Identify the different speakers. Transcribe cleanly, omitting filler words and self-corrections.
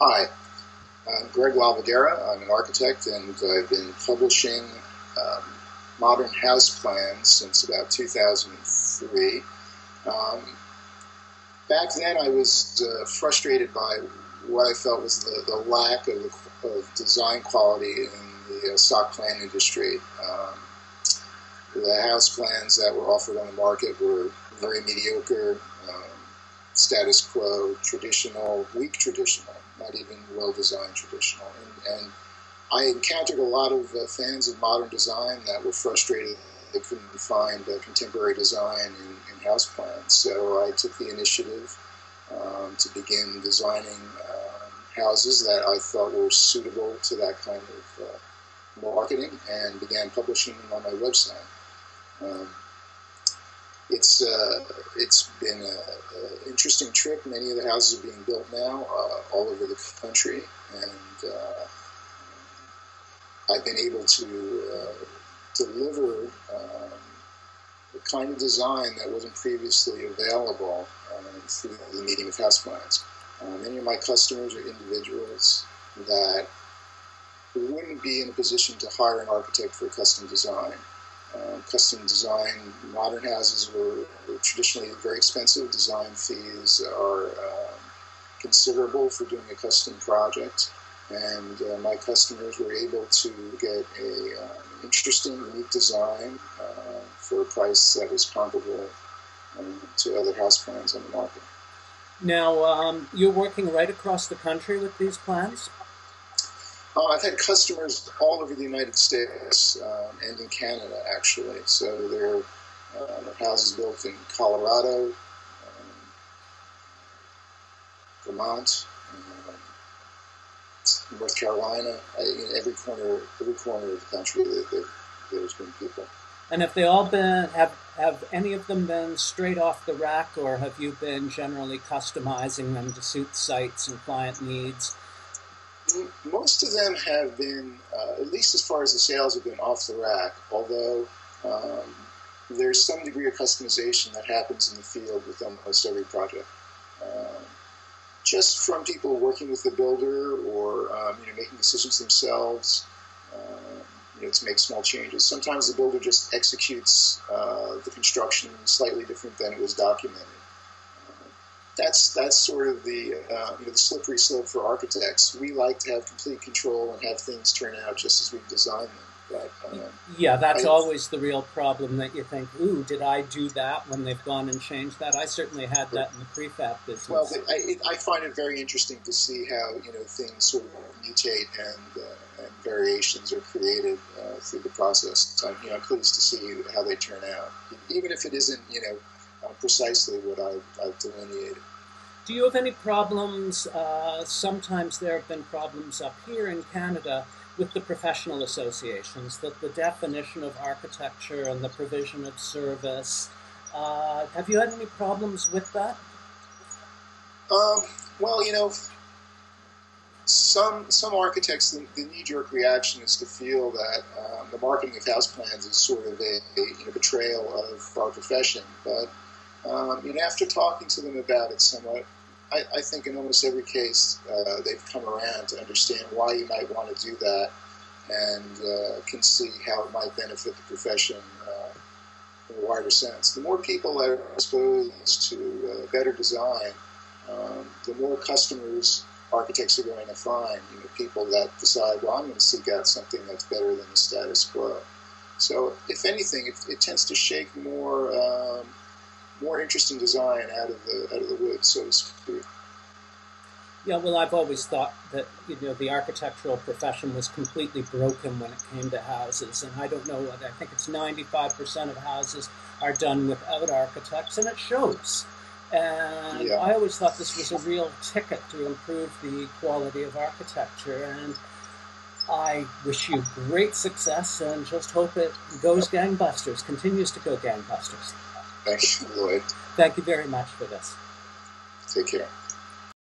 Speaker 1: Hi, I'm Greg Lavardera. I'm an architect, and I've been publishing um, modern house plans since about 2003. Um, Back then, I was frustrated by what I felt was the lack of design quality in the stock plan industry. The house plans that were offered on the market were very mediocre, status quo, traditional, weak traditional, not even well-designed traditional. And I encountered a lot of fans of modern design that were frustrated they couldn't find contemporary design in house plans. So I took the initiative to begin designing houses that I thought were suitable to that kind of marketing, and began publishing them on my website. Um, it's been an interesting trip. Many of the houses are being built now all over the country, and I've been able to deliver the kind of design that wasn't previously available through the medium of house plans. Many of my customers are individuals that wouldn't be in a position to hire an architect for a custom design. Custom design, modern houses were traditionally very expensive. Design fees are considerable for doing a custom project, and my customers were able to get an interesting, unique design for a price that was comparable to other house plans on the market.
Speaker 2: Now, you're working right across the country with these plans?
Speaker 1: I've had customers all over the United States and in Canada, actually. So there are houses built in Colorado, Vermont, North Carolina. In every corner of the country, there's been people.
Speaker 2: And have they all been, have any of them been straight off the rack, or have you been generally customizing them to suit sites and client needs?
Speaker 1: Most of them have been, at least as far as the sales, have been off the rack, although there's some degree of customization that happens in the field with almost every project. Just from people working with the builder, or making decisions themselves, to make small changes. Sometimes the builder just executes the construction slightly different than it was documented. That's sort of the slippery slope for architects. We like to have complete control and have things turn out just as we've designed them. But,
Speaker 2: yeah, that's always the real problem, that you think, ooh, did I do that, when they've gone and changed that? I certainly had that in the prefab business.
Speaker 1: Well, I find it very interesting to see how things sort of mutate and variations are created through the process. I'm pleased to see how they turn out, even if it isn't precisely what I've delineated.
Speaker 2: Do you have any problems? Sometimes there have been problems up here in Canada with the professional associations, that the definition of architecture and the provision of service. Have you had any problems with that?
Speaker 1: Well, some architects, the knee-jerk reaction is to feel that the marketing of house plans is sort of a betrayal of our profession. But after talking to them about it somewhat, I think in almost every case they've come around to understand why you might want to do that, and can see how it might benefit the profession in a wider sense. The more people that are exposed to better design, the more customers architects are going to find. People that decide, well, I'm going to seek out something that's better than the status quo. So, if anything, it tends to shake more interesting design out of the woods, so to speak.
Speaker 2: Yeah, well, I've always thought that the architectural profession was completely broken when it came to houses, and I don't know what, I think it's 95% of houses are done without architects, and it shows. And yeah. I always thought this was a real ticket to improve the quality of architecture, and I wish you great success and just hope it goes gangbusters, continues to go gangbusters.
Speaker 1: Thank you, Lloyd.
Speaker 2: Thank you very much for this.
Speaker 1: Take care.